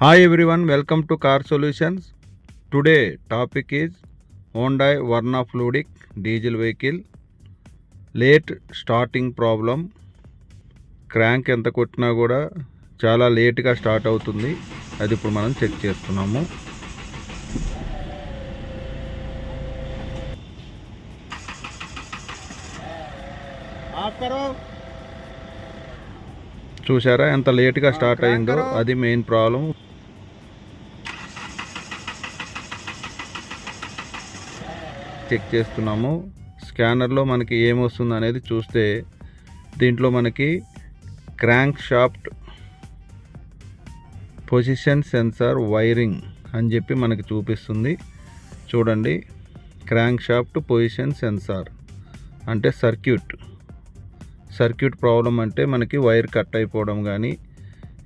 Hi everyone, welcome to Car Solutions. Today topic is Hyundai Verna Fluidic diesel vehicle. Late starting problem. Crank ఎంత కొట్టినా కూడా చాలా లేట్గా start అవుతుంది. అది ఇప్పుడు మనం చెక్ చేస్తున్నాము. చూసారా ఎంత లేట్గా స్టార్ట్ అయిందో, అది మెయిన్ ప్రాబ్లం. చెక్ చేస్తున్నాము. స్కానర్లో మనకి ఏమొస్తుంది అనేది చూస్తే దీంట్లో మనకి crank shaft position censor wiring అని చెప్పి మనకి చూపిస్తుంది. చూడండి, క్రాంక్ షాఫ్ట్ పొజిషన్ సెన్సార్ అంటే సర్క్యూట్ ప్రాబ్లం, అంటే మనకి వైర్ కట్ అయిపోవడం కానీ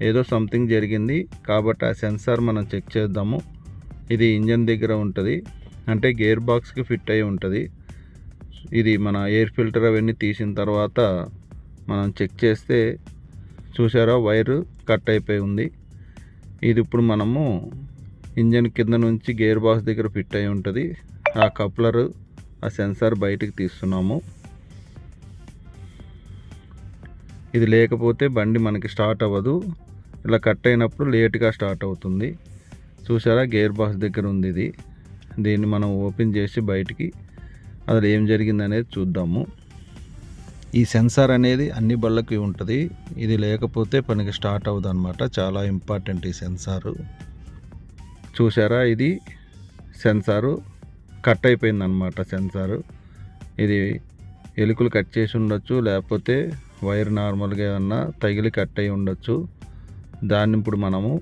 ఏదో సంథింగ్ జరిగింది. కాబట్టి ఆ సెన్సార్ మనం చెక్ చేద్దాము. ఇది ఇంజన్ దగ్గర ఉంటుంది, అంటే గేర్ బాక్స్కి ఫిట్ అయి ఉంటుంది. ఇది మన ఎయిర్ ఫిల్టర్ అవన్నీ తీసిన తర్వాత మనం చెక్ చేస్తే చూసారా వైరు కట్ అయిపోయి ఉంది. ఇది ఇప్పుడు మనము ఇంజన్ కింద నుంచి గేర్ బాక్స్ దగ్గర ఫిట్ అయి ఉంటుంది. ఆ కప్లర్, ఆ సెన్సార్ బయటికి తీస్తున్నాము. ఇది లేకపోతే బండి మనకి స్టార్ట్ అవ్వదు. ఇలా కట్ అయినప్పుడు లేట్గా స్టార్ట్ అవుతుంది. చూసారా గేర్ బాక్స్ దగ్గర ఉంది ఇది. దీన్ని మనం ఓపెన్ చేసి బయటికి అసలు ఏం జరిగింది అనేది చూద్దాము. ఈ సెన్సార్ అనేది అన్ని బళ్ళకి ఉంటుంది. ఇది లేకపోతే పనికి స్టార్ట్ అవ్వదు అనమాట. చాలా ఇంపార్టెంట్ ఈ సెన్సారు. చూసారా, ఇది సెన్సారు కట్ అయిపోయింది అనమాట. సెన్సారు ఇది ఎలుకలు కట్ చేసి ఉండొచ్చు, లేకపోతే వైర్ నార్మల్గా ఏమన్నా తగిలి కట్ అయి ఉండొచ్చు. దాన్ని ఇప్పుడు మనము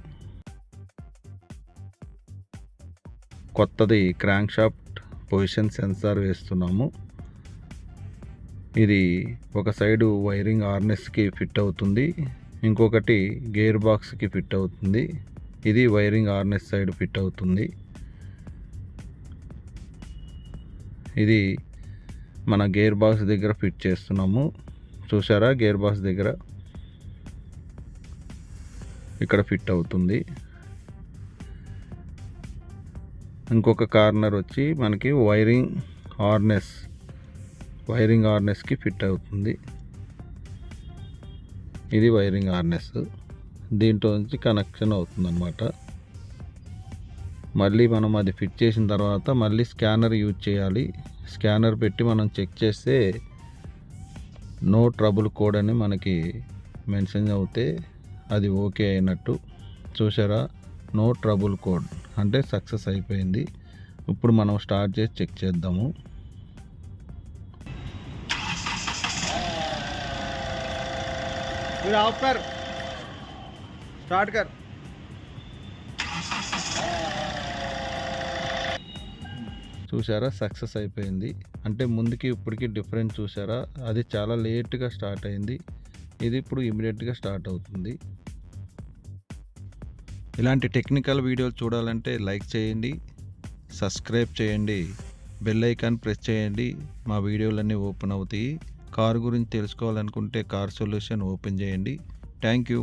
కొత్తది క్రాంక్ షాఫ్ట్ పొజిషన్ సెన్సార్ వేస్తున్నాము. ఇది ఒక సైడు వైరింగ్ హార్నెస్కి ఫిట్ అవుతుంది, ఇంకొకటి గేర్ బాక్స్కి ఫిట్ అవుతుంది. ఇది వైరింగ్ హార్నెస్ సైడ్ ఫిట్ అవుతుంది. ఇది మన గేర్ బాక్స్ దగ్గర ఫిట్ చేస్తున్నాము. చూసారా, గేర్ బాక్స్ దగ్గర ఇక్కడ ఫిట్ అవుతుంది. ఇంకొక కార్నర్ వచ్చి మనకి వైరింగ్ హార్నెస్కి ఫిట్ అవుతుంది. ఇది వైరింగ్ హార్నెస్, దీంట్లో నుంచి కనెక్షన్ అవుతుంది అన్నమాట. మళ్ళీ మనం అది ఫిట్ చేసిన తర్వాత మళ్ళీ స్కానర్ యూజ్ చేయాలి. స్కానర్ పెట్టి మనం చెక్ చేస్తే నో ట్రబుల్ కోడ్ అని మనకి మెన్షన్ అవుతే అది ఓకే అయినట్టు. చూసారా, నో ట్రబుల్ కోడ్ అంటే సక్సెస్ అయిపోయింది. ఇప్పుడు మనం స్టార్ట్ చేసి చెక్ చేద్దాము. చూసారా, సక్సెస్ అయిపోయింది. అంటే ముందుకి ఇప్పటికి డిఫరెన్స్ చూసారా, అది చాలా లేట్గా స్టార్ట్ అయింది. ఇది ఇప్పుడు ఇమీడియట్గా స్టార్ట్ అవుతుంది. ఇలాంటి టెక్నికల్ వీడియోలు చూడాలంటే లైక్ చేయండి, సబ్స్క్రైబ్ చేయండి, బెల్ ఐకాన్ ప్రెస్ చేయండి. మా వీడియోలన్నీ ఓపెన్ అవుతాయి. కారు గురించి తెలుసుకోవాలనుకుంటే కార్ సొల్యూషన్ ఓపెన్ చేయండి. Thank you.